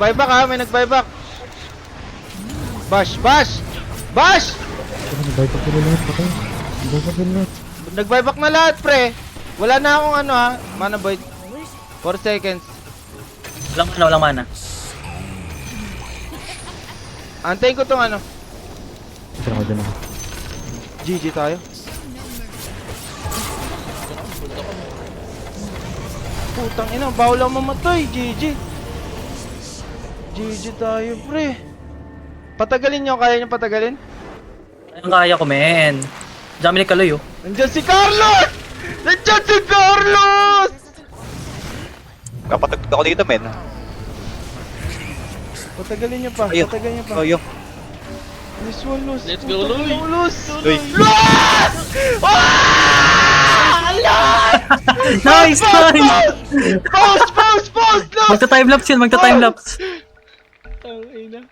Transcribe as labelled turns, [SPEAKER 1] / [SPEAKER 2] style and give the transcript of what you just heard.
[SPEAKER 1] Nag-buyback ha, may nag-buyback. Bash, bash! Bash!
[SPEAKER 2] Nag-buyback sila lahat, patay. Nag-buyback sila lahat.
[SPEAKER 1] Nag-buyback na lahat, pre. Wala na akong ano ha, mana void. 4 seconds.
[SPEAKER 3] Walang mana.
[SPEAKER 1] Antayin ko tong ano.
[SPEAKER 2] Tara ko dyan ako.
[SPEAKER 1] GG tayo. Putang ina, bawal lang mamatay. GG. GG tayo, pre. Patagalin nyo, kaya nyo patagalin?
[SPEAKER 3] Ang kaya ko, men. Dami ni Kaloy, oh.
[SPEAKER 1] Nandiyan si Carlos! Nandiyan si Carlos!
[SPEAKER 4] Kapatagpag ako dito, men.
[SPEAKER 1] Patagalin nyo pa,
[SPEAKER 4] Ayun.
[SPEAKER 1] patagalin nyo pa.
[SPEAKER 4] Ayun.
[SPEAKER 1] This one lose.
[SPEAKER 5] Let's go, Loy.
[SPEAKER 1] Lose.
[SPEAKER 4] Loy.
[SPEAKER 3] Nice, nice!
[SPEAKER 1] Pause! No!
[SPEAKER 3] Magta-timelapse yun, magta-timelapse.
[SPEAKER 1] Ang ina.